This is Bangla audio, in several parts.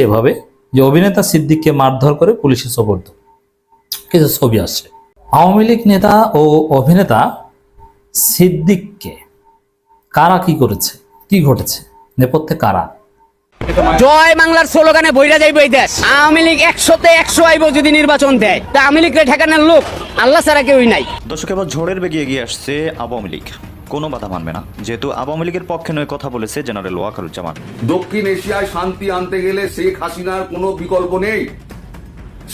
এভাবে যে অভিনেতা সিদ্দিককে মারধর করে পুলিশে সোপর্দ। কিছু ছবি আসছে। আওয়ামী লীগ নেতা ও অভিনেতা সিদ্দিককে কারা কি করেছে, কি ঘটেছে, নেপথ্যে কারা? জয় বাংলার স্লোগানে বইরা যাইব এই দেশ। আওয়ামী লীগ 100তে 100 আইব যদি নির্বাচন দেয়, তা আওয়ামী লীগকে ঠেকানোর লোক আল্লাহ ছাড়া কেউই নাই। দর্শক, এবার ঝড়ের বেগে এগিয়ে আসছে আওয়ামী লীগ। কোনো বাধা মানবে না, যেহেতু আওয়ামী লীগের পক্ষে নয় কথা বলেছে জেনারেল ওয়াকারুজ্জামান। দক্ষিণ এশিয়ায় শান্তি আনতে গেলে শেখ হাসিনার কোনো বিকল্প নেই।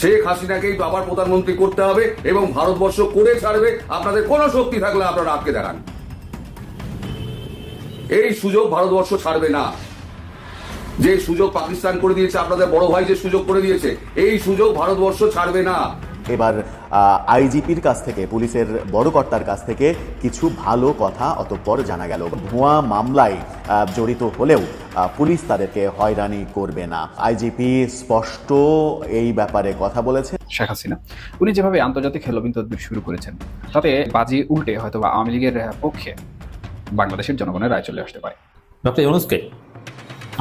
শেখ হাসিনাকেই আবার প্রধানমন্ত্রী করতে হবে এবং ভারতবর্ষ করে ছাড়বে। আপনাদের কোনো শক্তি থাকলে আপনারা আটকে দেখান। এই সুযোগ ভারতবর্ষ ছাড়বে না। যে সুযোগ পাকিস্তান করে দিয়েছে, আপনাদের বড় ভাই যে সুযোগ করে দিয়েছে, এই সুযোগ ভারতবর্ষ ছাড়বে না। এবার আইজিপির কাছ থেকে, পুলিশের বড় কর্তার কাছ থেকে কিছু ভালো কথা অতঃপর জানা গেল। ভুয়া মামলায় জড়িত হলেও পুলিশ তাদেরকে হয়রানি করবে না। আইজিপি স্পষ্ট এই ব্যাপারে কথা বলেছে। শেখ হাসিনা উনি যেভাবে আন্তর্জাতিক হেলবিন তদবির শুরু করেছেন, তাতে বাজি উল্টে হয়তো আওয়ামী লীগের পক্ষে বাংলাদেশের জনগণের রায় চলে আসতে পারে। ডক্টর ইউনূসকে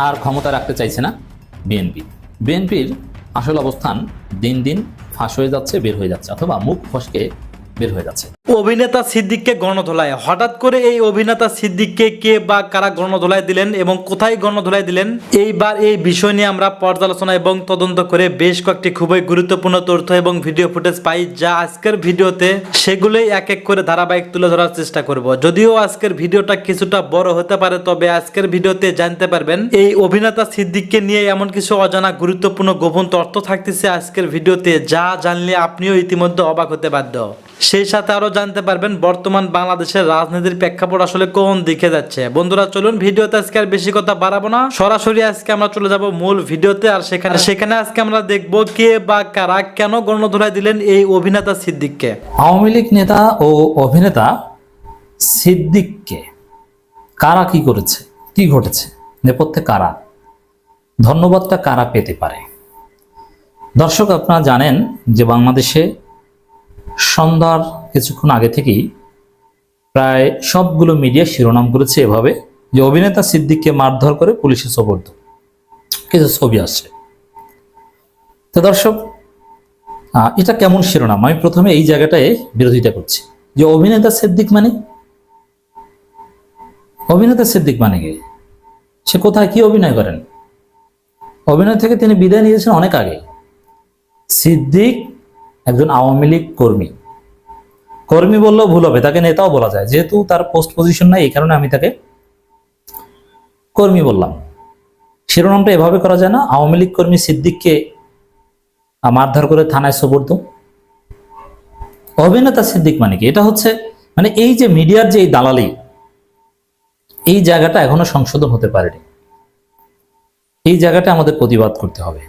আর ক্ষমতা রাখতে চাইছে না বিএনপির আসল অবস্থান দিন দিন ফাঁস হয়ে যাচ্ছে, বের হয়ে যাচ্ছে, অথবা মুখ ফসকে বের হয়ে যাচ্ছে। অভিনেতা সিদ্দিককে গণধোলায়, হঠাৎ করে এই অভিনেতা সিদ্দিককে কে বা কারা গণধোলায় দিলেন এবং কোথায় গণধোলায় দিলেন, এইবার এই বিষয় নিয়ে আমরা পর্যালোচনা এবং তদন্ত করে বেশ কয়েকটি খুবই গুরুত্বপূর্ণ তথ্য এবং ভিডিও ফুটেজ পাই, যা আজকের ভিডিওতে সেগুলোই এক এক করে ধারাবাহিক তুলে ধরার চেষ্টা করব। যদিও আজকের ভিডিওটা কিছুটা বড় হতে পারে, তবে আজকের ভিডিওতে জানতে পারবেন এই অভিনেতা সিদ্দিককে নিয়ে এমন কিছু অজানা গুরুত্বপূর্ণ গোপন তথ্য থাকতেছে আজকের ভিডিওতে, যা জানলে আপনিও ইতিমধ্যে অবাক হতে বাধ্য। সেই সাথে আরো জানতে পারবেন বর্তমান বাংলাদেশের রাজনীতির প্রেক্ষাপট আসলে কোন দিকে যাচ্ছে। বন্ধুরা চলুন, ভিডিওতে আজকে আর বেশি কথা বাড়াবো না, সরাসরি আজকে আমরা চলে যাব মূল ভিডিওতে। আর সেখানে আজকে আমরা দেখব কে বা কারা কেন গণধোলায় দিলেন এই অভিনেতা সিদ্দিককে। আওয়ামী লীগ নেতা ও অভিনেতা সিদ্দিককে কারা কি করেছে, কি ঘটেছে, নেপথ্যে কারা, ধন্যবাদটা কারা পেতে পারে? দর্শক, আপনারা জানেন যে বাংলাদেশে সন্ধ্যার কিছুক্ষণ আগে থেকেই প্রায় সবগুলো মিডিয়া শিরোনাম করেছে এভাবে যে অভিনেতা সিদ্দিককে মারধর করে পুলিশে সোপর্দ। কিছু ছবি আসছে। তো দর্শক, এটা কেমন শিরোনাম? আমি প্রথমে এই জায়গাটায় বিরোধিতা করছি যে অভিনেতা সিদ্দিক মানে কে? সে কোথায় কি অভিনয় করেন? অভিনয় থেকে তিনি বিদায় নিয়েছেন অনেক আগে। সিদ্দিক একজন আওয়ামী লীগ কর্মী বললেও ভুল হবে, তাকে নেতাও বলা যায়, যেহেতু তার পোস্ট পজিশন নাই, এই কারণে আমি তাকে কর্মী বললাম। শিরোনামটা এভাবে করা যায় না, আওয়ামী লীগ কর্মী সিদ্দিককে মারধর করে থানায় সোপর্দ। অভিনেতা সিদ্দিক মানে কি? এটা হচ্ছে মানে এই যে মিডিয়ার যে দালালি, এই জায়গাটা এখনো সংশোধন হতে পারেনি। এই জায়গাটা আমাদের প্রতিবাদ করতে হবে।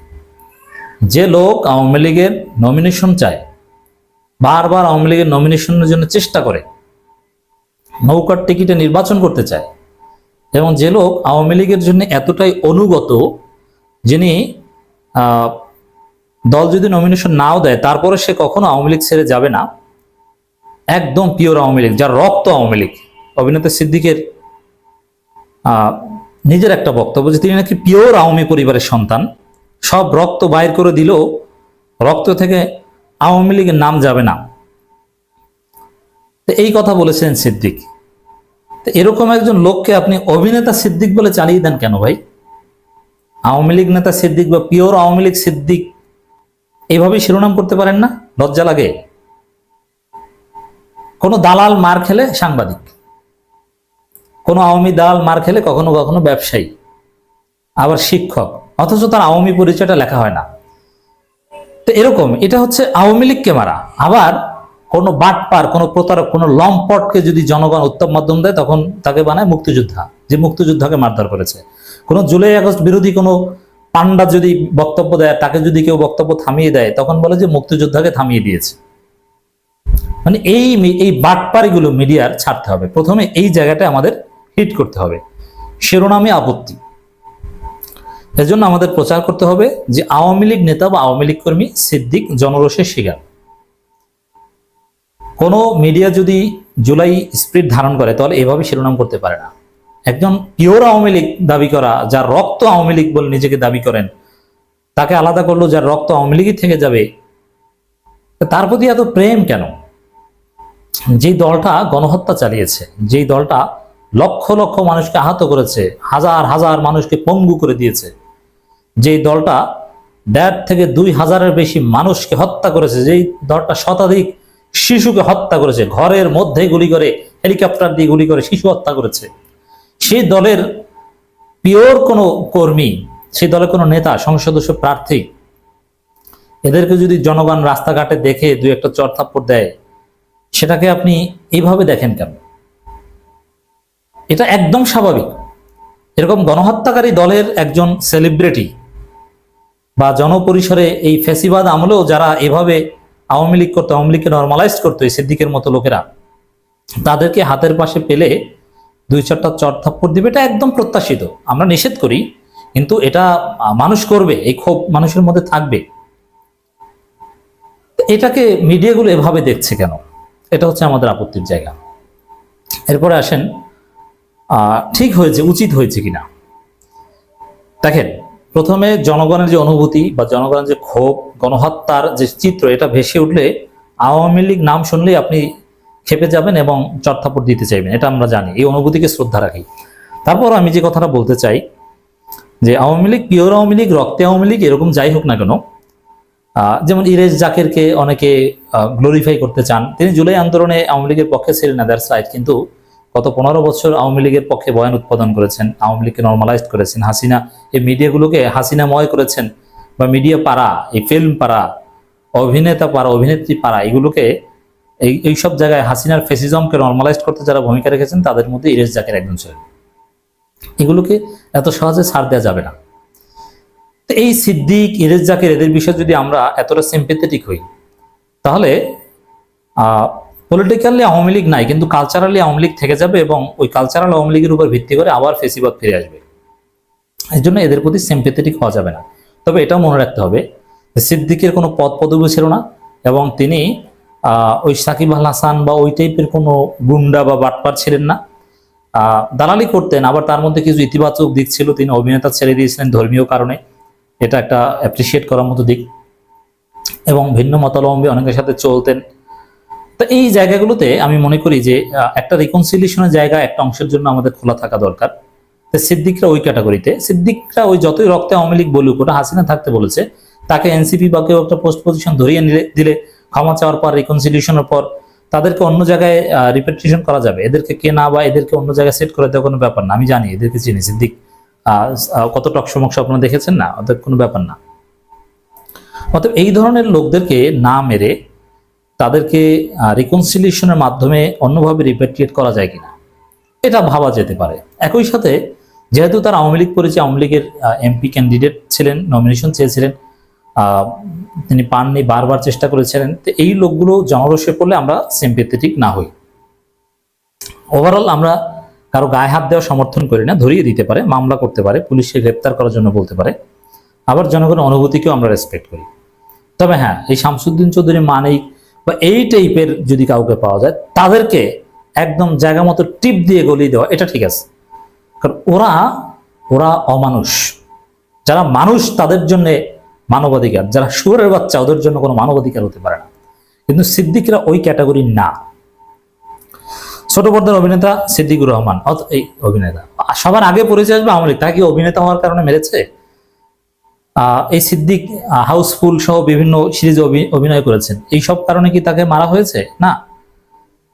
যে লোক আওয়ামী লীগের নমিনেশন চায়, বারবার আওয়ামী লীগের নমিনেশনের জন্য চেষ্টা করে, নৌকার টিকিটে নির্বাচন করতে চায়, এবং যে লোক আওয়ামী লীগের জন্য এতটাই অনুগত, যিনি দল যদি নমিনেশন নাও দেয় তারপরে সে কখনো আওয়ামী লীগ ছেড়ে যাবে না, একদম পিওর আওয়ামী লীগ, যার রক্ত আওয়ামী লীগ। অভিনেতা সিদ্দিকের নিজের একটা বক্তব্য যে তিনি নাকি পিওর আওয়ামী পরিবারের সন্তান, সব রক্ত বাইর করে দিলেও রক্ত থেকে আওয়ামী লীগের নাম যাবে না। তো এই কথা বলেছেন সিদ্দিক। তো এরকম একজন লোককে আপনি অভিনেতা সিদ্দিক বলে চালিয়ে দেন কেন ভাই? আওয়ামী লীগ নেতা সিদ্দিক বা পিওর আওয়ামী লীগ সিদ্দিক এইভাবেই শিরোনাম করতে পারেন না? লজ্জা লাগে? কোনো দালাল মার খেলে সাংবাদিক, কোনো আওয়ামী দালাল মার খেলে কখনো কখনো ব্যবসায়ী, আবার শিক্ষক, অথচ তার আওয়ামী পরিচয়টা লেখা হয় না। তো এরকম, এটা হচ্ছে আওয়ামী লীগকে মারা। আবার কোনো বাটপার, কোনো প্রতারক, কোনো লম্পটকে যদি জনগণ উত্তম মাধ্যম দেয়, তখন তাকে বানায় মুক্তিযোদ্ধা, যে মুক্তিযোদ্ধাকে মারধর করেছে। কোনো জুলাই আগস্ট বিরোধী কোনো পান্ডা যদি বক্তব্য দেয়, তাকে যদি কেউ বক্তব্য থামিয়ে দেয়, তখন বলে যে মুক্তিযোদ্ধাকে থামিয়ে দিয়েছে। মানে এই বাটপারিগুলো মিডিয়ার ছাড়তে হবে। প্রথমে এই জায়গাটা আমাদের হিট করতে হবে, শিরোনামে আপত্তি। এজন্য আমাদের প্রচার করতে হবে যে আওয়ামী লীগ নেতা বা আওয়ামী লীগ কর্মী সিদ্দিক জনরোষের শিকার। কোনো মিডিয়া যদি জুলাই স্পিরিট ধারণ করে তাহলে এভাবে শিরোনাম করতে পারে না। একজন পিওর আওয়ামী লীগ দাবি করা, যার রক্ত আওয়ামী লীগ বলে নিজেকে দাবি করেন, তাকে আলাদা করলো, যার রক্ত আওয়ামী লীগই থেকে যাবে। তার প্রতি এত প্রেম কেন? যেই দলটা গণহত্যা চালিয়েছে, যেই দলটা লক্ষ লক্ষ মানুষকে আহত করেছে, হাজার হাজার মানুষকে পঙ্গু করে দিয়েছে, যেই দলটা 1.5 থেকে 2,000-এর বেশি মানুষকে হত্যা করেছে, যেই দলটা শতাধিক শিশুকে হত্যা করেছে, ঘরের মধ্যে গুলি করে, হেলিকপ্টার দিয়ে গুলি করে শিশু হত্যা করেছে, সেই দলের পিওর কোনো কর্মী, সেই দলের কোনো নেতা, সংসদ সদস্য, প্রার্থী, এদেরকে যদি জনগণ রাস্তাঘাটে দেখে 2-1টা চড় থাপ্পড় দেয়, সেটাকে আপনি এইভাবে দেখেন কেন? এটা একদম স্বাভাবিক। এরকম গণহত্যাকারী দলের একজন সেলিব্রিটি বা জনপরিসরে এই ফ্যাসিবাদ আমলেও যারা এভাবে আওয়ামী লীগ করতো, আওয়ামী লীগকে নর্মালাইজ করতো এই সিদ্দিকের মতো লোকেরা, তাদেরকে হাতের পাশে পেলে 2-4টা চড় থাপ্পড় দিবে, এটা একদম প্রত্যাশিত। আমরা নিষেধ করি, কিন্তু এটা মানুষ করবে, এই ক্ষোভ মানুষের মধ্যে থাকবে। এটাকে মিডিয়াগুলো এভাবে দেখছে কেন? এটা হচ্ছে আমাদের আপত্তির জায়গা। এরপরে আসেন ঠিক হয়েছে, উচিত হয়েছে কিনা। দেখেন, প্রথমে জনগণের যে অনুভূতি বা জনগণের যে ক্ষোভ, গণহত্যার যে চিত্র, এটা ভেসে উঠলে আওয়ামী লীগ নাম শুনলেই আপনি খেপে যাবেন এবং চড়থাপড় দিতে চাইবেন, এটা আমরা জানি, এই অনুভূতিকে শ্রদ্ধা রাখি। তারপর আমি যে কথাটা বলতে চাই যে আওয়ামী লীগ, পিওর আওয়ামী লীগ, রক্তে আওয়ামী লীগ, এরকম যাই হোক না কেন, যেমন ইরেজ জাকেরকে অনেকে গ্লোরিফাই করতে চান, তিনি জুলাই আন্দোলনে আওয়ামী লীগের পক্ষে ছিলেন না, দ্যাটস রাইট, কিন্তু গত 15 বছর আওয়ামী লীগের পক্ষে বয়ান উৎপাদন করেছেন, আওয়ামী লীগকে নর্মালাইজ করেছেন, হাসিনা, এই মিডিয়াগুলোকে হাসিনাময় করেছেন, বা মিডিয়া পাড়া, এই ফিল্ম পাড়া, অভিনেতা পাড়া, অভিনেত্রী পাড়া, এগুলোকে এই সব জায়গায় হাসিনার ফেসিজমকে নর্মালাইজ করতে যারা ভূমিকা রেখেছেন, তাদের মধ্যে ইরেজ জাকের একজন ছিলেন। এগুলোকে এত সহজে ছাড় দেওয়া যাবে না। তো এই সিদ্দিক, ইরেজ জাকের, এদের বিষয়ে যদি আমরা এতটা সিম্পেথেটিক হই, তাহলে পলিটিক্যালি আওয়ামী লীগ নাই, কিন্তু কালচারালি আওয়ামী লীগ থেকে যাবে, এবং ওই কালচারাল আওয়ামী লীগের উপর ভিত্তি করে আবার ফেসিবাদ ফিরে আসবে। এই জন্য এদের প্রতি সিম্পেথেটিক হওয়া যাবে না। তবে এটাও মনে রাখতে হবে যে সিদ্দিকের কোনো পদ পদবি ছিল না, এবং তিনি ওই সাকিব আল হাসান বা ওই টাইপের কোনো গুন্ডা বা বাটপার ছিলেন না। দালালি করতেন, আবার তার মধ্যে কিছু ইতিবাচক দিক ছিল। তিনি অভিনেতা ছেড়ে দিয়েছিলেন ধর্মীয় কারণে, এটা একটা অ্যাপ্রিসিয়েট করার মতো দিক, এবং ভিন্ন মতাবলম্বী অনেকের সাথে চলতেন। তো এই জায়গাগুলোতে আমি মনে করি যে একটা রিকনসিলিয়েশনের জায়গা একটা অংশের জন্য আমাদের খোলা থাকা দরকার। তো সিদ্দিকরা ওই ক্যাটাগরিতে, সিদ্দিকরা ওই যতই রক্তে আওয়ামী লীগ বলুক, ওটা হাসিনা থাকতে বলেছে, তাকে এনসিপি বা কেউ একটা পোস্ট পজিশন ধরিয়ে দিলে, ক্ষমা চাওয়ার পর, রিকনসিলিয়েশনের পর তাদেরকে অন্য জায়গায় রিপেট্রিশন করা যাবে। এদেরকে কেনা বা এদেরকে অন্য জায়গায় সেট করে দেওয়া কোনো ব্যাপার না। আমি জানি, এদেরকে চিনি, সিদ্দিক কত টকসমক্ষ আপনারা দেখেছেন না, ওদের কোনো ব্যাপার না। অতএব এই ধরনের লোকদেরকে না মেরে তাদেরকে রিকনসিলিয়েশনের মাধ্যমে অন্যভাবে রিপেট্রিয়েট করা যায় কিনা, এটা ভাবা যেতে পারে। একই সাথে যেহেতু তার আওয়ামী লীগ করেছে, আওয়ামী লীগের এমপি ক্যান্ডিডেট ছিলেন, নমিনেশন চেয়েছিলেন, তিনি পাননি, বারবার চেষ্টা করেছিলেন, তো এই লোকগুলো জনরসে পড়লে আমরা সিম্পেথেটিক না হই। ওভারঅল আমরা কারো গায়ে হাত দেওয়া সমর্থন করি না, ধরিয়ে দিতে পারে, মামলা করতে পারে, পুলিশকে গ্রেপ্তার করার জন্য বলতে পারে, আবার জনগণের অনুভূতিকেও আমরা রেসপেক্ট করি। তবে হ্যাঁ, এই শামসুদ্দিন চৌধুরী, মানিক বা এই টাইপের যদি কাউকে পাওয়া যায়, তাদেরকে একদম জায়গা মতো টিপ দিয়ে গলিয়ে দেওয়া, এটা ঠিক আছে। কারণ ওরা অমানুষ। যারা মানুষ তাদের জন্য মানবাধিকার, যারা শুয়োরের বাচ্চা ওদের জন্য কোনো মানবাধিকার হতে পারে না। কিন্তু সিদ্দিকরা ওই ক্যাটাগরি না। ছোট পর্দার অভিনেতা সিদ্দিকুর রহমান, এই অভিনেতা সবার আগে পরিচয় আসবে আওয়ামী লীগ, তাকে অভিনেতা হওয়ার কারণে মেরেছে? এই সিদ্দিক হাউসফুল সহ বিভিন্ন সিরিজে অভিনয় করেছেন, এই সব কারণে কি তাকে মারা হয়েছে? না,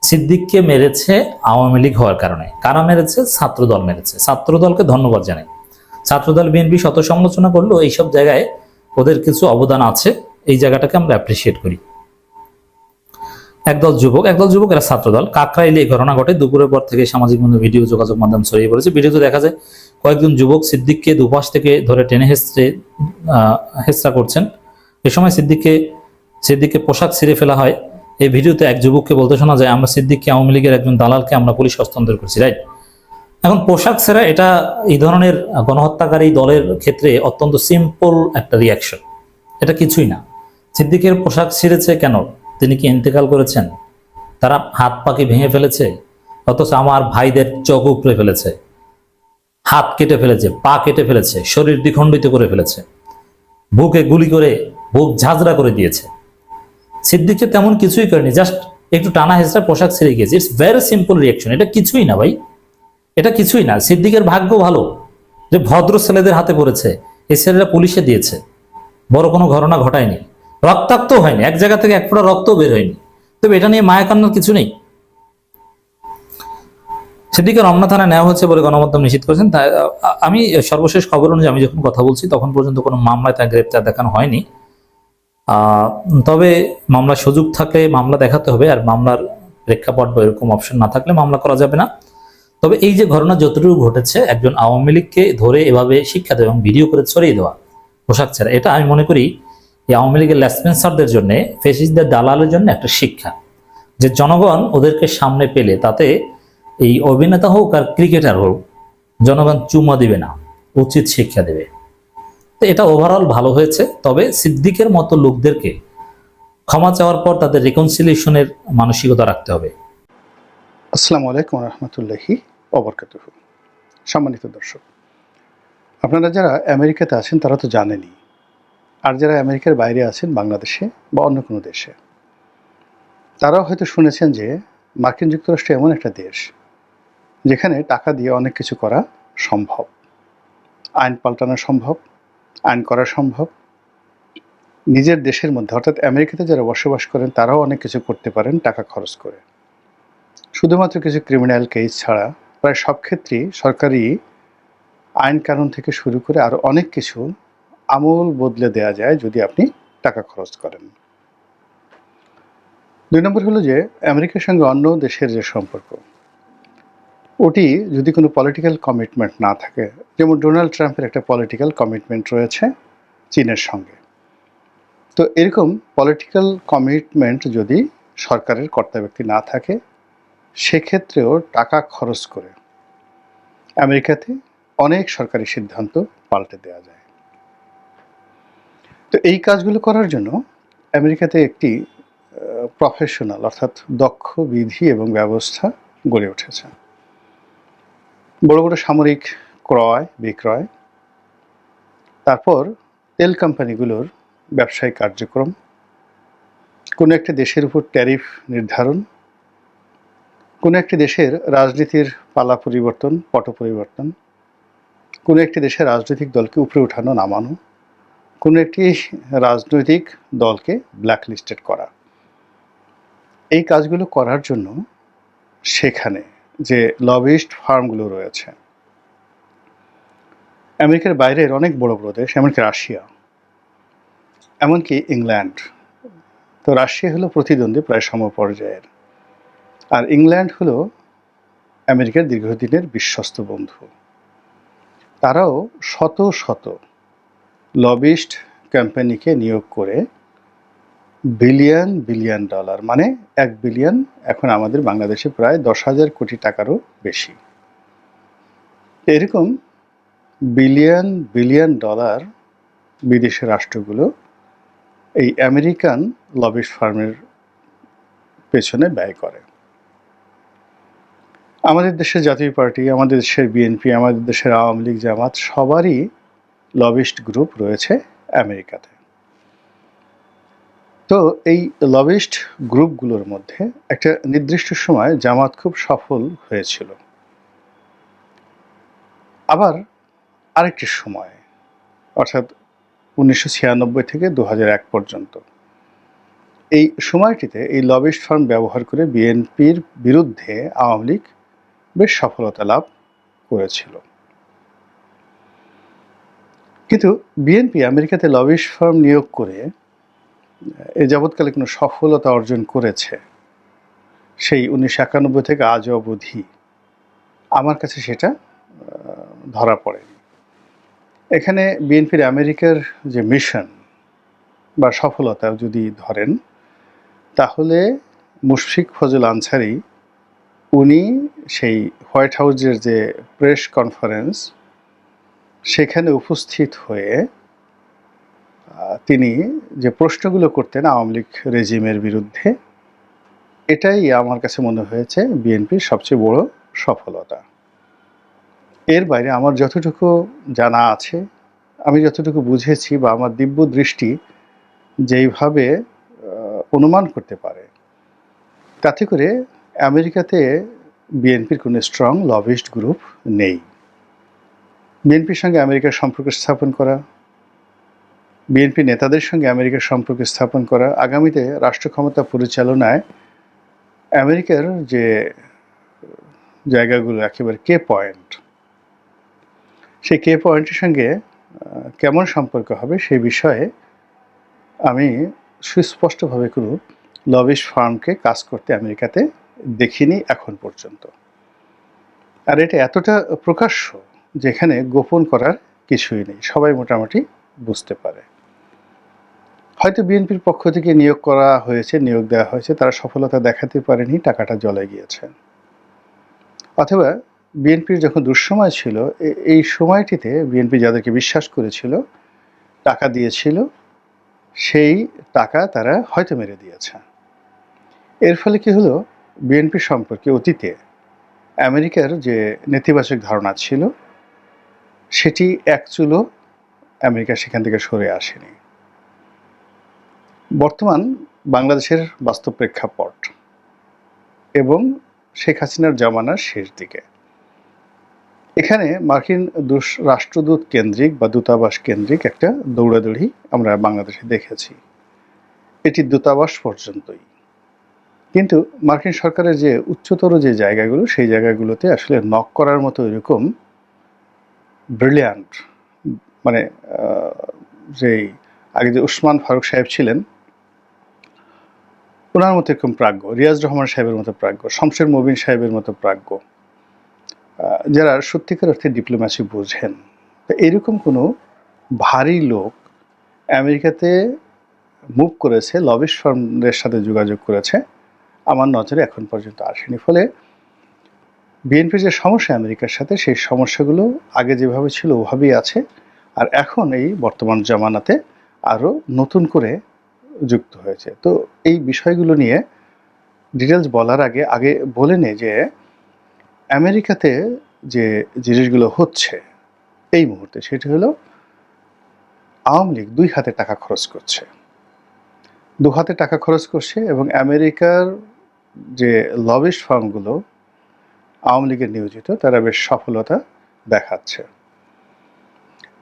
সিদ্দিককে মেরেছে আওয়ামী লীগ হওয়ার কারণে। কারা মেরেছে? ছাত্রদল মেরেছে। ছাত্রদলকে ধন্যবাদ জানাই। ছাত্রদল, বিএনপি শত সমালোচনা করলেও এইসব জায়গায় ওদের কিছু অবদান আছে, এই জায়গাটাকে আমরা অ্যাপ্রিসিয়েট করি। একদল যুবক, এরা ছাত্রদল। কাকরাইলে এই ঘটনা ঘটে, দুপুরের পর থেকে সামাজিক ভিডিও যোগাযোগ মাধ্যম ছড়িয়ে পড়েছে। ভিডিওতে দেখা যায় কয়েকজন যুবক সিদ্দিককে দুপাশ থেকে ধরে টেনে হেঁচড়া করছেন। এ সময় সিদ্দিককে পোশাক ছিঁড়ে ফেলা হয়। এই ভিডিওতে এক যুবককে বলতে শোনা যায়, আমরা সিদ্দিককে, আওয়ামী লীগের একজন দালালকে আমরা পুলিশ হস্তান্তর করছি, রাইট? এখন পোশাক ছেঁড়া, এটা এই ধরনের গণহত্যাকারী দলের ক্ষেত্রে অত্যন্ত সিম্পল একটা রিয়াকশন, এটা কিছুই না। সিদ্দিকের পোশাক ছিঁড়েছে কেন? তিনি কি ইন্তেকাল করেছেন? তারা হাত পাকে ভেঙে ফেলেছে, অথচ আমার ভাইদের চোখ উপড়ে ফেলেছে, হাত কেটে ফেলেছে, পা কেটে ফেলেছে, শরীর দ্বিখণ্ডিত করে ফেলেছে। বুকে গুলি করে বুক ঝাঁঝরা করে দিয়েছে। সিদ্দিককে তেমন কিছুই করেনি, জাস্ট একটু টানা হেঁচড়া পোশাক ছেড়ে গিয়েছে। It's very simple reaction. এটা কিছুই না ভাই, এটা কিছুই না। সিদ্দিকের ভাগ্য ভালো যে ভদ্র ছেলেদের হাতে পড়েছে, এই ছেলেরা পুলিশে দিয়েছে, বড় কোনো ঘটনা ঘটায়নি, রক্তাক্ত হয়নি, এক জায়গা থেকে এক ফোঁটা রক্তও বের হয়নি। তবে এটা নিয়ে মায়া কান্নার কিছু নেই। সিদ্দিককে রমনা থানায় নেওয়া হচ্ছে বলে গণমাধ্যম নিশ্চিত করেছেন। তাই আমি সর্বশেষ খবর অনুযায়ী আমি যখন কথা বলছি তখন পর্যন্ত কোনো মামলায় তার গ্রেপ্তার দেখানো হয়নি। তবে মামলার সুযোগ থাকলে মামলা দেখাতে হবে, আর মামলার প্রেক্ষাপট বা এরকম অপশন না থাকলে মামলা করা যাবে না। তবে এই যে ঘটনা যতটুকু ঘটেছে, একজন আওয়ামী লীগকে ধরে এভাবে শিক্ষা দেওয়া এবং ভিডিও করে ছড়িয়ে দেওয়া পোশাক ছাড়া, এটা আমি মনে করি এই আওয়ামী লীগের লেসপেন্সারদের জন্য, ফেসিস্টদের দালালের জন্য একটা শিক্ষা, যে জনগণ ওদেরকে সামনে পেলে তাতে এই অভিনেতা হোক আর ক্রিকেটার হোক, জনগণ চুমা দিবে না, উচিত শিক্ষা দেবে। তো এটা ওভারঅল ভালো হয়েছে। তবে সিদ্দিকের মতো লোকদেরকে ক্ষমা চাওয়ার পর তাদের রিকনসিলিয়েশনের মানসিকতা রাখতে হবে। আসসালামু আলাইকুম রহমতুল্লাহি অবরকাতুহু। সম্মানিত দর্শক, আপনারা যারা আমেরিকাতে আছেন তারা তো জানেনই, আর যারা আমেরিকার বাইরে আছেন, বাংলাদেশে বা অন্য কোনো দেশে, তারাও হয়তো শুনেছেন যে মার্কিন যুক্তরাষ্ট্র এমন একটা দেশ যেখানে টাকা দিয়ে অনেক কিছু করা সম্ভব, আইন পাল্টানো সম্ভব, আইন করা সম্ভব। নিজের দেশের মধ্যে অর্থাৎ আমেরিকাতে যারা বসবাস করেন তারাও অনেক কিছু করতে পারেন টাকা খরচ করে। শুধুমাত্র কিছু ক্রিমিনাল কেস ছাড়া প্রায় সব ক্ষেত্রেই সরকারি আইন কানুন থেকে শুরু করে আরও অনেক কিছু আমূল বদলে দেওয়া যায় যদি আপনি টাকা খরচ করেন। 2 নম্বর হলো যে আমেরিকার সঙ্গে অন্য দেশের যে সম্পর্ক, ওটি যদি কোনো পলিটিক্যাল কমিটমেন্ট না থাকে, যেমন ডোনাল্ড ট্রাম্পের একটা পলিটিক্যাল কমিটমেন্ট রয়েছে চীনের সঙ্গে, তো এরকম পলিটিক্যাল কমিটমেন্ট যদি সরকারের কর্তা ব্যক্তি না থাকে, সেক্ষেত্রেও টাকা খরচ করে আমেরিকাতে অনেক সরকারি সিদ্ধান্ত পাল্টে দেওয়া যায়। তো এই কাজগুলো করার জন্য আমেরিকাতে একটি প্রফেশনাল অর্থাৎ দক্ষ বিধি এবং ব্যবস্থা গড়ে উঠেছে। বড় বড় সামরিক ক্রয় বিক্রয়, তারপর তেল কোম্পানিগুলোর ব্যবসায়িক কার্যক্রম, কোনো একটি দেশের উপর ট্যারিফ নির্ধারণ, কোনো একটি দেশের রাজনীতির পালা পরিবর্তন, পট পরিবর্তন, কোনো একটি দেশের রাজনৈতিক দলকে উপরে উঠানো নামানো, কোনো একটি রাজনৈতিক দলকে ব্ল্যাকলিস্টেড করা, এই কাজগুলো করার জন্য সেখানে যে লবিস্ট ফার্মগুলো রয়েছে, আমেরিকার বাইরের অনেক বড় বড় দেশ, এমনকি রাশিয়া, এমনকি ইংল্যান্ড, তো রাশিয়া হলো প্রতিদ্বন্দ্বী প্রায় সমপর্যায়ের, আর ইংল্যান্ড হলো আমেরিকার দীর্ঘদিনের বিশ্বস্ত বন্ধু। তারাও শত শত লবিস্ট কোম্পানিকে নিয়োগ করে বিলিয়ন বিলিয়ন ডলার, মানে 1 বিলিয়ন, এখন আমাদের বাংলাদেশে প্রায় 10,000 কোটি টাকারও বেশি, এরকম বিলিয়ন বিলিয়ন ডলার বিদেশি রাষ্ট্রগুলো এই আমেরিকান লবিস্ট ফার্মের পেছনে ব্যয় করে। আমাদের দেশের জাতীয় পার্টি, আমাদের দেশের বিএনপি, আমাদের দেশের আওয়ামী লীগ, জামাত, সবারই লবিস্ট গ্রুপ রয়েছে আমেরিকাতে। তো এই লবিস্ট গ্রুপগুলোর মধ্যে একটা নির্দিষ্ট সময় জামাত খুব সফল হয়েছিল, আবার আরেকটি সময় অর্থাৎ 1996 থেকে 2001 পর্যন্ত, এই সময়টিতে এই লবিস্ট ফার্ম ব্যবহার করে বিএনপির বিরুদ্ধে আওয়ামী লীগ বেশ সফলতা লাভ করেছিল। কিন্তু বিএনপি আমেরিকাতে লবিস্ট ফার্ম নিয়োগ করে এ যাবৎকালে কোনো সফলতা অর্জন করেছে সেই 1991 থেকে আজ অবধি আমার কাছে সেটা ধরা পড়েনি। এখানে বিএনপির আমেরিকার যে মিশন বা সফলতা যদি ধরেন, তাহলে মুশফিক ফজল আনসারী, উনি সেই হোয়াইট হাউসের যে প্রেস কনফারেন্স, সেখানে উপস্থিত হয়ে তিনি যে প্রশ্নগুলো করতেন আওয়ামী লীগ রেজিমের বিরুদ্ধে, এটাই আমার কাছে মনে হয়েছে বিএনপির সবচেয়ে বড় সফলতা। এর বাইরে আমার যতটুকু জানা আছে, আমি যতটুকু বুঝেছি বা আমার দিব্য দৃষ্টি যেইভাবে অনুমান করতে পারে, তাতে করে আমেরিকাতে বিএনপির কোনো স্ট্রং লবিস্ট গ্রুপ নেই। বিএনপির সঙ্গে আমেরিকার সম্পর্ক স্থাপন করা, বিএনপি নেতাদের সঙ্গে আমেরিকার সম্পর্ক স্থাপন করা, আগামীতে রাষ্ট্র ক্ষমতা পরিচালনায় আমেরিকার যে জায়গাগুলো একেবারে কে পয়েন্ট, সেই কে পয়েন্টের সঙ্গে কেমন সম্পর্ক হবে সেই বিষয়ে আমি সুস্পষ্টভাবে কোনো লবিস্ট ফার্মকে কাজ করতে আমেরিকাতে দেখিনি এখন পর্যন্ত। আর এটা এতটা প্রকাশ্য যেখানে গোপন করার কিছুই নেই, সবাই মোটামুটি বুঝতে পারে। হয়তো বিএনপির পক্ষ থেকে নিয়োগ করা হয়েছে, নিয়োগ দেওয়া হয়েছে, তারা সফলতা দেখাতে পারেনি, টাকাটা জলে গিয়েছে। অথবা বিএনপির যখন দুঃসময় ছিল, এই সময়টিতে বিএনপি যাদেরকে বিশ্বাস করেছিল, টাকা দিয়েছিল, সেই টাকা তারা হয়তো মেরে দিয়েছে। এর ফলে কি হলো, বিএনপি সম্পর্কে অতীতে আমেরিকার যে নেতিবাচক ধারণা ছিল সেটি এক চুলো আমেরিকা সেখান থেকে সরে আসেনি। বর্তমান বাংলাদেশের বাস্তব প্রেক্ষাপট এবং শেখ হাসিনার জামানার শেষ দিকে এখানে মার্কিন রাষ্ট্রদূত কেন্দ্রিক বা দূতাবাস কেন্দ্রিক একটা দৌড়াদৌড়ি আমরা বাংলাদেশে দেখেছি, এটি দূতাবাস পর্যন্তই। কিন্তু মার্কিন সরকারের যে উচ্চতর যে জায়গাগুলো, সেই জায়গাগুলোতে আসলে নক করার মতো এরকম ব্রিলিয়ান্ট, মানে যেই আগে যে উসমান ফারুক সাহেব ছিলেন ওনার মতো এরকম প্রাজ্ঞ, রিয়াজ রহমান সাহেবের মতো প্রাজ্ঞ, শমশের মবিন সাহেবের মতো প্রাজ্ঞ, যারা সত্যিকার অর্থে ডিপ্লোম্যাসি বোঝেন, তো এরকম কোনো ভারী লোক আমেরিকাতে মুভ করেছে, লবিস্ট ফার্মদের সাথে যোগাযোগ করেছে, আমার নজরে এখন পর্যন্ত আসেনি। ফলে বিএনপির যে সমস্যা আমেরিকার সাথে, সেই সমস্যাগুলো আগে যেভাবে ছিল ওভাবেই আছে, আর এখন এই বর্তমান জামানাতে আরও নতুন করে যুক্ত হয়েছে। তো এই বিষয়গুলো নিয়ে ডিটেলস বলার আগে বলে নেই যে আমেরিকাতে যে জিনিসগুলো হচ্ছে এই মুহূর্তে, সেটি হলো আওয়ামী লীগ দুই হাতে টাকা খরচ করছে, দু হাতে টাকা খরচ করছে, এবং আমেরিকার যে লবিস্ট ফার্মগুলো আওয়ামী লীগের নিয়োজিত, তারা বেশ সফলতা দেখাচ্ছে।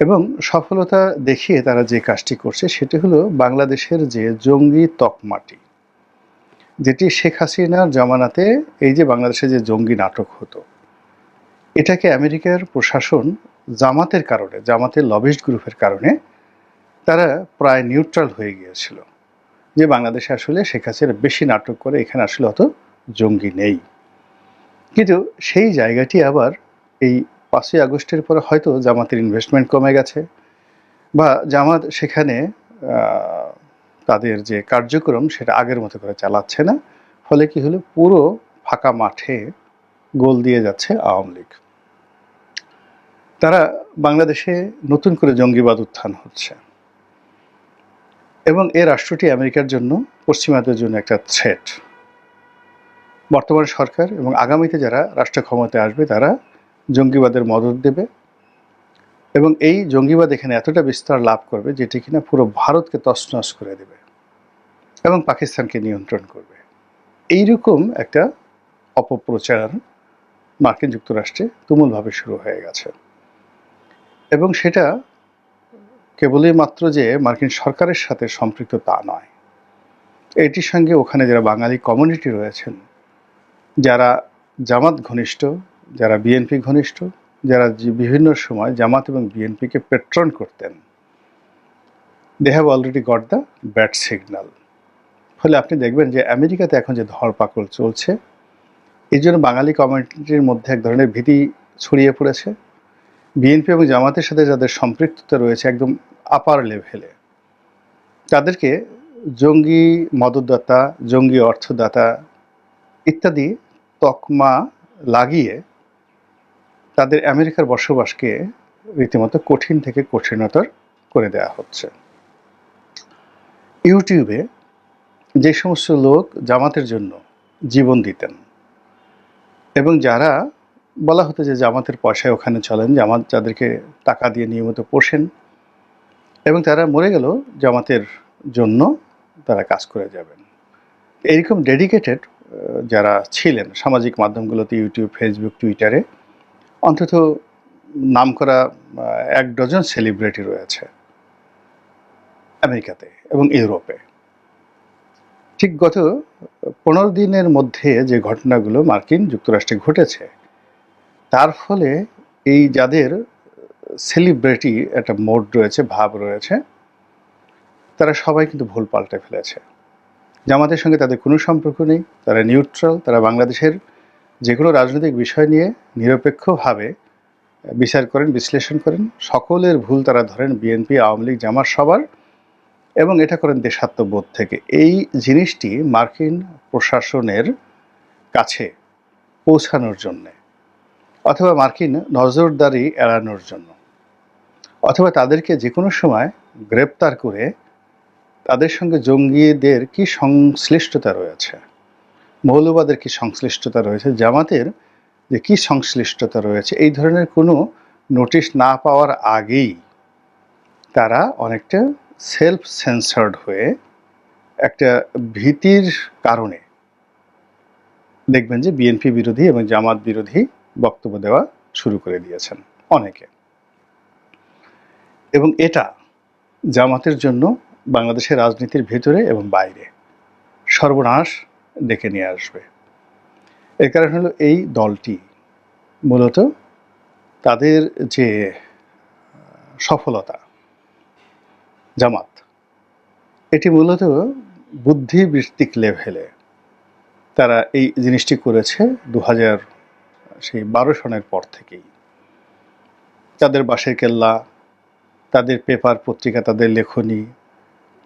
এবং সফলতা দেখিয়ে তারা যে কাজটি করছে সেটি হলো বাংলাদেশের যে জঙ্গি তকমাটি, যেটি শেখ হাসিনার জামানাতে এই যে বাংলাদেশে যে জঙ্গি নাটক হতো, এটাকে আমেরিকার প্রশাসন জামাতের কারণে, জামাতের লবিস্ট গ্রুপের কারণে তারা প্রায় নিউট্রাল হয়ে গিয়েছিল, যে বাংলাদেশে আসলে শেখ হাসিনা বেশি নাটক করে, এখানে আসলে অত জঙ্গি নেই। কিন্তু সেই জায়গাটি আবার এই 5ই আগস্টের পরে হয়তো জামাতের ইনভেস্টমেন্ট কমে গেছে, বা জামাত সেখানে তাদের যে কার্যক্রম সেটা আগের মতো করে চালাচ্ছে না। ফলে কি হলো, পুরো ফাঁকা মাঠে গোল দিয়ে যাচ্ছে আওয়ামী লীগ। তারা বাংলাদেশে নতুন করে জঙ্গিবাদ উত্থান হচ্ছে, এবং এই রাষ্ট্রটি আমেরিকার জন্য, পশ্চিমাদের জন্য একটা থ্রেট। বর্তমান সরকার এবং আগামীতে যারা রাষ্ট্র ক্ষমতায় আসবে তারা জঙ্গিবাদের মদদ দেবে, এবং এই জঙ্গিবাদ এখানে এতটা বিস্তার লাভ করবে যেটি কিনা পুরো ভারতকে তছনছ করে দেবে এবং পাকিস্তানকে নিয়ন্ত্রণ করবে। এইরকম একটা অপপ্রচার মার্কিন যুক্তরাষ্ট্রে তুমুলভাবে শুরু হয়ে গেছে, এবং সেটা কেবলই মাত্র যে মার্কিন সরকারের সাথে সম্পৃক্ত তা নয়, এটির সঙ্গে ওখানে যারা বাঙালি কমিউনিটি রয়েছেন, যারা জামাত ঘনিষ্ঠ, যারা বিএনপি ঘনিষ্ঠ, যারা বিভিন্ন সময় জামাত এবং বিএনপিকে পেট্রন করতেন, they have already got the bad signal. ফলে আপনি দেখবেন যে আমেরিকাতে এখন যে ধরপাকড় চলছে, এই জন্য বাঙালি কমিউনিটির মধ্যে এক ধরনের ভীতি ছড়িয়ে পড়েছে। বিএনপি এবং জামাতের সাথে যাদের সম্পৃক্ততা রয়েছে একদম আপার লেভেলে, তাদেরকে জঙ্গি মদতদাতা, জঙ্গি অর্থদাতা ইত্যাদি তকমা লাগিয়ে তাদের আমেরিকার বসবাসকে রীতিমতো কঠিন থেকে কঠিনতর করে দেওয়া হচ্ছে। ইউটিউবে যে সমস্ত লোক জামাতের জন্য জীবন দিতেন, এবং যারা বলা হতো যে জামাতের পয়সায় ওখানে চলেন, জামাত যাদেরকে টাকা দিয়ে নিয়মিত পোষেন, এবং তারা মরে গেল জামাতের জন্য তারা কাজ করে যাবেন। এরকম ডেডিকেটেড যারা ছিলেন সামাজিক মাধ্যমগুলোতে, ইউটিউব, ফেসবুক, টুইটারে, অন্তত নামকরা 1 ডজন সেলিব্রিটি রয়েছে আমেরিকাতে এবং ইউরোপে। ঠিক গত 15 দিনের মধ্যে যে ঘটনাগুলো মার্কিন যুক্তরাষ্ট্রে ঘটেছে, তার ফলে এই যাদের সেলিব্রিটি একটা মোড রয়েছে, ভাব রয়েছে, তারা সবাই কিন্তু ভুল পাল্টে ফেলেছে। জামাতের সঙ্গে তাদের কোনো সম্পর্ক নেই, তারা নিউট্রাল, তারা বাংলাদেশের যে কোনো রাজনৈতিক বিষয় নিয়ে নিরপেক্ষভাবে বিচার করেন, বিশ্লেষণ করেন। সকলের ভুল তারা ধরেন, বিএনপি, আওয়ামী লীগ, জামাত সবার, এবং এটা করেন দেশাত্মবোধ থেকে। এই জিনিসটি মার্কিন প্রশাসনের কাছে পৌঁছানোর জন্যে, অথবা মার্কিন নজরদারি এড়ানোর জন্য, অথবা তাদেরকে যে কোনো সময় গ্রেপ্তার করে তাদের সঙ্গে জঙ্গিদের কি সংশ্লিষ্টতা রয়েছে, মৌলবাদের কি সংশ্লিষ্টতা রয়েছে, জামাতের যে কি সংশ্লিষ্টতা রয়েছে, এই ধরনের কোনো নোটিশ না পাওয়ার আগেই তারা অনেকটা সেলফ সেন্সার্ড হয়ে একটা ভীতির কারণে দেখবেন যে বিএনপি বিরোধী এবং জামাত বিরোধী বক্তব্য দেওয়া শুরু করে দিয়েছেন অনেকে। এবং এটা জামাতের জন্য বাংলাদেশের রাজনীতির ভেতরে এবং বাইরে সর্বনাশ ডেকে নিয়ে আসবে। এর কারণ হলো এই দলটি মূলত তাদের যে সফলতা, জামাত, এটি মূলত বুদ্ধিবৃত্তিক লেভেলে তারা এই জিনিসটি করেছে 2012 সনের পর থেকেই। তাদের বাঁশের কেল্লা, তাদের পেপার পত্রিকা, তাদের লেখনী,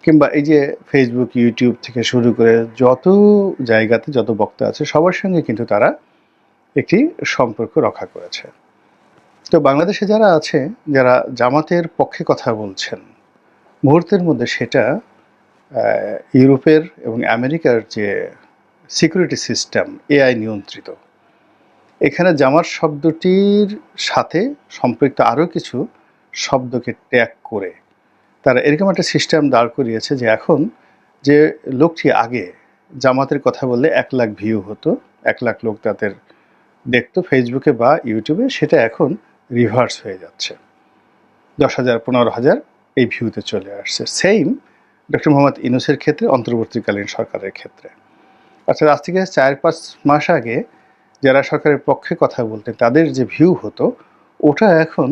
কিংবা এই যে ফেসবুক, ইউটিউব থেকে শুরু করে যত জায়গাতে যত বক্তা আছে, সবার সঙ্গে কিন্তু তারা একটি সম্পর্ক রক্ষা করেছে। তো বাংলাদেশে যারা আছে, যারা জামাতের পক্ষে কথা বলছেন, মুহূর্তের মধ্যে সেটা ইউরোপের এবং আমেরিকার যে সিকিউরিটি সিস্টেম, এআই নিয়ন্ত্রিত, এখানে জামাত শব্দটির সাথে সম্পৃক্ত আরও কিছু শব্দকে ট্যাগ করে তারা এরকম একটা সিস্টেম দাঁড় করিয়েছে যে এখন যে লোকটি আগে জামাতের কথা বললে 1 লাখ ভিউ হতো, 1 লাখ লোক তাদের দেখতো ফেসবুকে বা ইউটিউবে, সেটা এখন রিভার্স হয়ে যাচ্ছে, 10,000, 15,000 এই ভিউতে চলে আসছে। সেম ডক্টর মোহাম্মদ ইউনূসের ক্ষেত্রে, অন্তর্বর্তীকালীন সরকারের ক্ষেত্রে। আচ্ছা, আজ থেকে 4-5 মাস আগে যারা সরকারের পক্ষে কথা বলতেন তাদের যে ভিউ হতো, ওটা এখন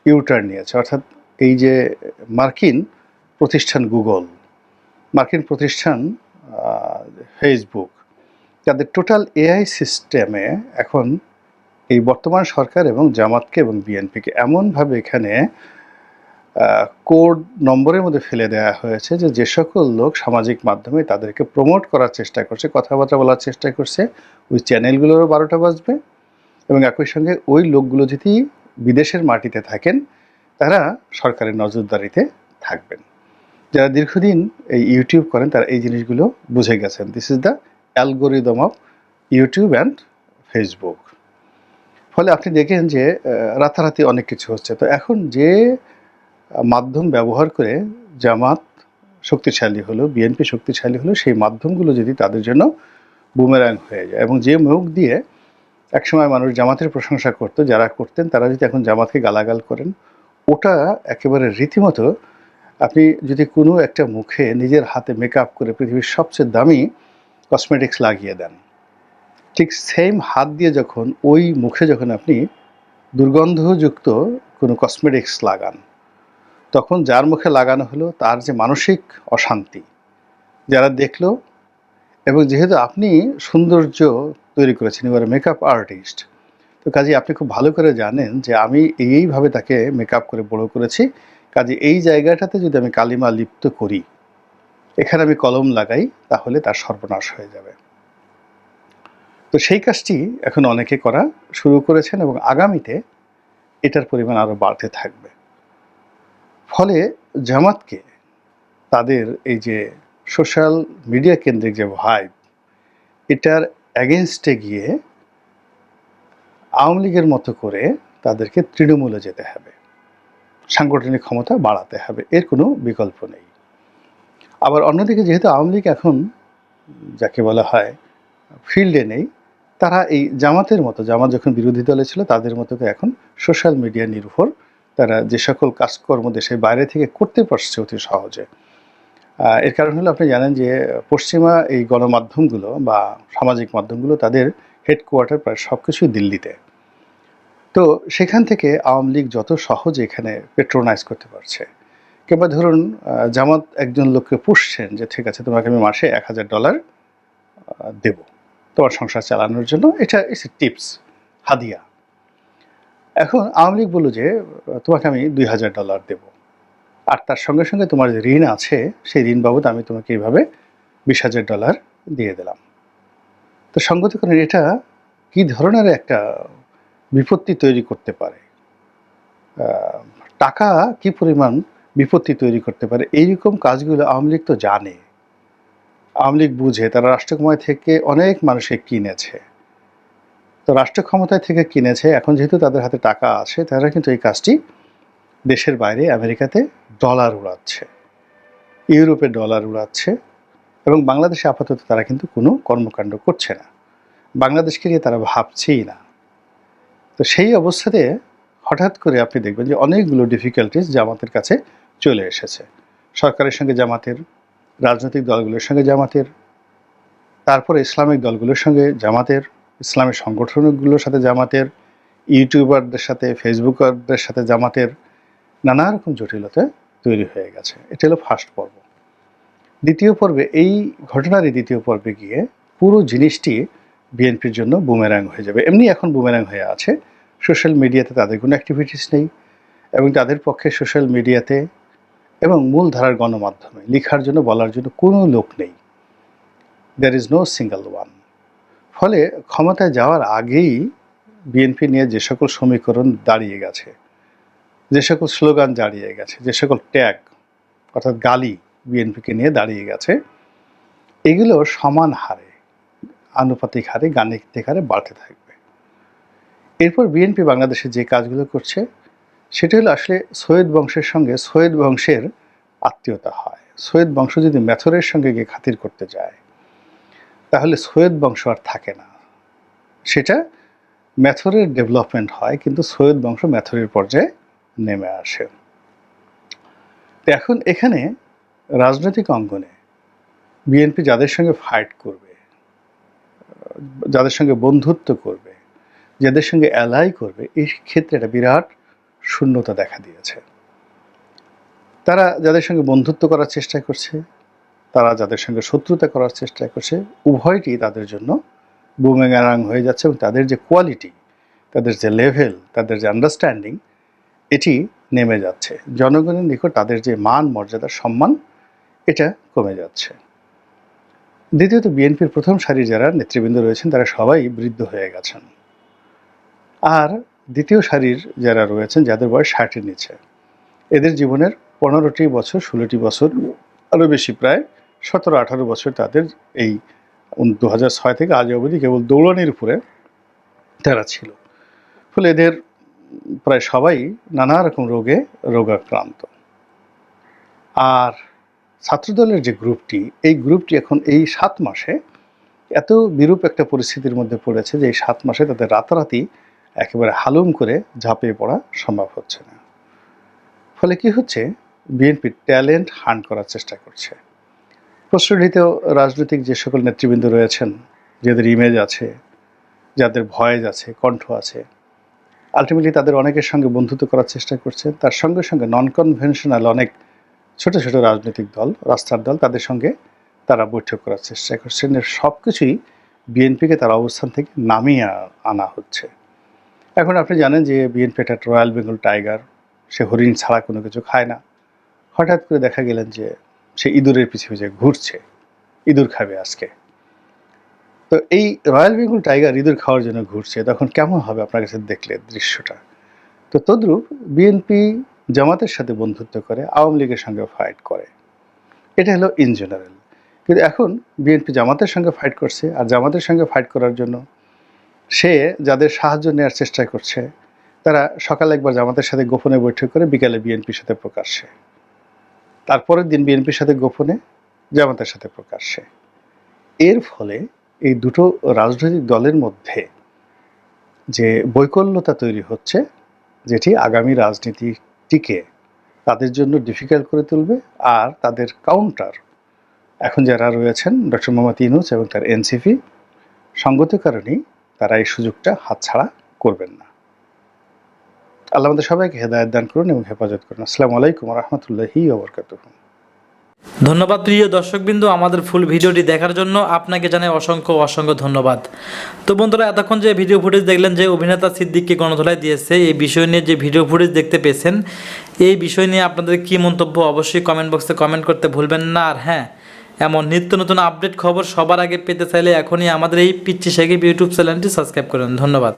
ইউটার্ন নিয়েছে। অর্থাৎ এই যে মার্কিন প্রতিষ্ঠান গুগল, মার্কিন প্রতিষ্ঠান ফেসবুক, তাদের টোটাল এআই সিস্টেমে এখন এই বর্তমান সরকার এবং জামাতকে এবং বিএনপিকে এমনভাবে এখানে কোড নম্বরের মধ্যে ফেলে দেওয়া হয়েছে যে যে সকল লোক সামাজিক মাধ্যমে তাদেরকে প্রমোট করার চেষ্টা করছে, কথাবার্তা বলার চেষ্টা করছে, ওই চ্যানেলগুলোরও 12টা বাজবে। এবং একই সঙ্গে ওই লোকগুলো যদি বিদেশের মাটিতে থাকেন, তারা সরকারের নজরদারিতে থাকবেন। যারা দীর্ঘদিন এই ইউটিউব করেন তারা এই জিনিসগুলো বুঝে গেছেন। This is the algorithm of YouTube and Facebook. ফলে আপনি দেখেন যে রাতারাতি অনেক কিছু হচ্ছে। তো এখন যে মাধ্যম ব্যবহার করে জামাত শক্তিশালী হলো, বিএনপি শক্তিশালী হলো, সেই মাধ্যমগুলো যদি তাদের জন্য বুমেরাং হয়ে যায়, এবং যে মুখ দিয়ে একসময় মানুষ জামাতের প্রশংসা করতো, যারা করতেন তারা যদি এখন জামাতকে গালাগাল করেন, ওটা একেবারে রীতিমতো, আপনি যদি কোনো একটা মুখে নিজের হাতে মেকআপ করে পৃথিবীর সবচেয়ে দামি কসমেটিক্স লাগিয়ে দেন, ঠিক সেম হাত দিয়ে যখন ওই মুখে যখন আপনি দুর্গন্ধযুক্ত কোনো কসমেটিক্স লাগান, তখন যার মুখে লাগানো হলো তার যে মানসিক অশান্তি যারা দেখলো, এবং যেহেতু আপনি সৌন্দর্য তৈরি করেছেন, এবারে মেকআপ আর্টিস্ট, তো কাজে আপনি খুব ভালো করে জানেন যে আমি এইভাবে তাকে মেকআপ করে বড় করেছি, কাজে এই জায়গাটাতে যদি আমি কালিমা লিপ্ত করি, এখানে আমি কলম লাগাই, তাহলে তার সর্বনাশ হয়ে যাবে। তো সেই কাজটি এখন অনেকে করা শুরু করেছেন এবং আগামীতে এটার পরিমাণ আরও বাড়তে থাকবে। ফলে জামাতকে তাদের এই যে সোশ্যাল মিডিয়া কেন্দ্রিক যে ভাইব, এটার অ্যাগেনস্টে গিয়ে আওয়ামী লীগের মতো করে তাদেরকে তৃণমূলে যেতে হবে। সাংগঠনিক ক্ষমতা বাড়াতে হবে, এর কোনো বিকল্প নেই। আবার অন্যদিকে যেহেতু আওয়ামী লীগ এখন যাকে বলা হয় ফিল্ডে নেই, তারা এই জামাতের মতো, জামাত যখন বিরোধী দলে ছিল তাদের মতো এখন সোশ্যাল মিডিয়া নির্ভর তারা যে সকল কাজকর্ম দেশের বাইরে থেকে করতে পারছে অতি সহজে। এর কারণ হলো আপনি জানেন যে পশ্চিমা এই গণমাধ্যমগুলো বা সামাজিক মাধ্যমগুলো তাদের হেডকোয়ার্টার প্রায় সব কিছুই দিল্লিতে। তো সেখান থেকে আওয়ামী লীগ যত সহজে এখানে পেট্রোনাইজ করতে পারছে, কিংবা ধরুন জামাত একজন লোককে পুষছেন যে ঠিক আছে তোমাকে আমি মাসে $1000 দেব তোমার সংসার চালানোর জন্য, এটা ইটস এ টিপস, হাদিয়া। এখন আওয়ামী লীগ বলল যে তোমাকে আমি $2000 দেব, আর তার সঙ্গে সঙ্গে তোমার যে ঋণ আছে সেই ঋণ বাবদ আমি তোমাকে এইভাবে $20,000 দিয়ে দিলাম। তো সঙ্গত করেন এটা কি ধরনের একটা বিপত্তি তৈরি করতে পারে, টাকা কি পরিমাণ বিপত্তি তৈরি করতে পারে, এইরকম কাজগুলো আওয়ামী লীগ তো জানে, আওয়ামী লীগ বুঝে। তারা রাষ্ট্র ক্ষমতায় থেকে অনেক মানুষকে কিনেছে, তো রাষ্ট্র ক্ষমতায় থেকে কিনেছে, এখন যেহেতু তাদের হাতে টাকা আছে তারা কিন্তু এই কাজটি দেশের বাইরে আমেরিকাতে ডলার উড়াচ্ছে, ইউরোপে ডলার উড়াচ্ছে, এবং বাংলাদেশে আপাতত তারা কিন্তু কোনো কর্মকাণ্ড করছে না, বাংলাদেশকে নিয়ে তারা ভাবছেই না। তো সেই অবস্থাতে হঠাৎ করে আপনি দেখবেন যে অনেকগুলো ডিফিকাল্টিস জামাতের কাছে চলে এসেছে, সরকারের সঙ্গে জামাতের, রাজনৈতিক দলগুলোর সঙ্গে জামাতের, তারপরে ইসলামিক দলগুলোর সঙ্গে জামাতের, ইসলামিক সংগঠনগুলোর সাথে জামাতের, ইউটিউবারদের সাথে, ফেসবুকারদের সাথে জামাতের, নানা রকম জটিলতা তৈরি হয়ে গেছে। এটা হলো ফার্স্ট পর্ব। দ্বিতীয় পর্বে, এই ঘটনারই দ্বিতীয় পর্বে গিয়ে পুরো জিনিসটি বিএনপির জন্য বুমেরাং হয়ে যাবে। এমনি এখন বুমেরাং হয়ে আছে, সোশ্যাল মিডিয়াতে তাদের কোনো অ্যাক্টিভিটিস নেই, এবং তাদের পক্ষে সোশ্যাল মিডিয়াতে এবং মূলধারার গণমাধ্যমে লেখার জন্য, বলার জন্য কোনো লোক নেই, there is no single one. ফলে ক্ষমতায় যাওয়ার আগেই বিএনপি নিয়ে যে সকল সমীকরণ দাঁড়িয়ে গেছে, যে সকল স্লোগান দাঁড়িয়ে গেছে, যে সকল ট্যাগ অর্থাৎ গালি বিএনপিকে নিয়ে দাঁড়িয়ে গেছে, এগুলো সমান হারে, আনুপাতিক হারে, গাণিতিক হারে বাড়তে থাকবে। এরপর বিএনপি বাংলাদেশে যে কাজগুলো করছে সেটা হলো আসলে সৈয়দ বংশের সঙ্গে সৈয়দ বংশের আত্মীয়তা হয়। সৈয়দ বংশ যদি মেথরের সঙ্গে গিয়ে খাতির করতে যায় তাহলে সৈয়দ বংশ আর থাকে না, সেটা মেথরের ডেভেলপমেন্ট হয়, কিন্তু সৈয়দ বংশ মেথরের পর্যায়ে নেমে আসে। তো এখন এখানে রাজনৈতিক অঙ্গনে বিএনপি যাদের সঙ্গে ফাইট করবে, যাদের সঙ্গে বন্ধুত্ব করবে, যাদের সঙ্গে অ্যালাই করবে, এই ক্ষেত্রে একটা বিরাট শূন্যতা দেখা দিয়েছে। তারা যাদের সঙ্গে বন্ধুত্ব করার চেষ্টা করছে, তারা যাদের সঙ্গে শত্রুতা করার চেষ্টা করছে, উভয়টি তাদের জন্য বুমেরাং হয়ে যাচ্ছে, এবং তাদের যে কোয়ালিটি, তাদের যে লেভেল, তাদের যে আন্ডারস্ট্যান্ডিং, এটি নেমে যাচ্ছে। জনগণের নিকট তাদের যে মান, মর্যাদা, সম্মান, এটা কমে যাচ্ছে। দ্বিতীয়ত, বিএনপির প্রথম সারির যারা নেতৃবৃন্দ রয়েছেন তারা সবাই বৃদ্ধ হয়ে গেছেন, আর দ্বিতীয় সারির যারা রয়েছেন যাদের বয়স 60-এর নিচে, এদের জীবনের 15টি বছর, 16টি বছর, আরও বেশি, প্রায় 17-18 বছর তাদের এই 2006 থেকে আজ অবধি কেবল দৌড়ানির উপরে তারা ছিল। ফলে এদের প্রায় সবাই নানা রকম রোগে রোগাক্রান্ত। আর ছাত্রদলের যে গ্রুপটি, এই গ্রুপটি এখন এই 7 মাসে এত বিরূপ একটা পরিস্থিতির মধ্যে পড়েছে যে এই 7 মাসে তাদের রাতারাতি একেবারে হালুম করে ঝাঁপিয়ে পড়া সম্ভব হচ্ছে না। ফলে কি হচ্ছে, বিএনপি ট্যালেন্ট হান্ট করার চেষ্টা করছে। প্রশ্নটিত রাজনৈতিক যে সকল নেতৃবৃন্দ রয়েছেন, যাদের ইমেজ আছে, যাদের ভয়েস আছে, কণ্ঠ আছে, আলটিমেটলি তাদের অনেকের সঙ্গে বন্ধুত্ব করার চেষ্টা করছেন। তার সঙ্গে সঙ্গে নন কনভেনশনাল অনেক ছোট ছোট রাজনৈতিক দল, রাস্তার দল, তাদের সঙ্গে তারা বৈঠক করার চেষ্টা করছেন। এর সব কিছুই বিএনপিকে তার অবস্থান থেকে নামিয়ে আনা হচ্ছে। এখন আপনি জানেন যে বিএনপি একটা রয়্যাল বেঙ্গল টাইগার, সে হরিণ ছাড়া কোনো কিছু খায় না। হঠাৎ করে দেখা গেলেন যে সে ইঁদুরের পিছে পিছে ঘুরছে, ইঁদুর খাবে আজকে। তো এই রয়্যাল বেঙ্গল টাইগার ইঁদুর খাওয়ার জন্য ঘুরছে, তখন কেমন হবে আপনার কাছে দেখলে দৃশ্যটা? তো তদ্রূপ বিএনপি জামাতের সাথে বন্ধুত্ব করে, আওয়ামী লীগের সঙ্গে ফাইট করে, এটা হলো ইন জেনারেল। কিন্তু এখন বিএনপি জামাতের সঙ্গে ফাইট করছে, আর জামাতের সঙ্গে ফাইট করার জন্য সে যাদের সাহায্য নেওয়ার চেষ্টা করছে, তারা সকালে একবার জামাতের সাথে গোপনে বৈঠক করে বিকালে বিএনপির সাথে প্রকাশ্যে, তারপরের দিন বিএনপির সাথে গোপনে জামাতের সাথে প্রকাশ্যে। এর ফলে এই দুটো রাজনৈতিক দলের মধ্যে যে বৈকল্যতা তৈরি হচ্ছে, যেটি আগামী রাজনীতিটিকে তাদের জন্য ডিফিকাল্ট করে তুলবে। আর তাদের কাউন্টার এখন যারা রয়েছেন ডক্টর মোহাম্মদ ইউনূস এবং তার এনসিপি, সঙ্গত কারণেই তারা এই সুযোগটা হাতছাড়া করবেন না। আল্লাহ আমাদের সবাইকে হেদায়েত দান করুন এবং হেফাজত করুন। আসসালামু আলাইকুম ওয়া রাহমাতুল্লাহি ওয়া বারাকাতুহু। ধন্যবাদ প্রিয় দর্শকবৃন্দ, আমাদের ফুল ভিডিওটি দেখার জন্য আপনাকে জানাই অসংখ্য অসংখ্য ধন্যবাদ। তো বন্ধুরা, এতক্ষণ যে ভিডিও ফুটেজ দেখলেন যে অভিনেতা সিদ্দিককে গণধোলাই দিয়েছে, এই বিষয় নিয়ে যে ভিডিও ফুটেজ দেখতে পেয়েছেন, এই বিষয় নিয়ে আপনাদের কী মন্তব্য অবশ্যই কমেন্ট বক্সে কমেন্ট করতে ভুলবেন না। আর হ্যাঁ, এমন নিত্য নতুন আপডেট খবর সবার আগে পেতে চাইলে এখনই আমাদের এই পিচ্চি সাকিব ইউটিউব চ্যানেলটি সাবস্ক্রাইব করুন। ধন্যবাদ।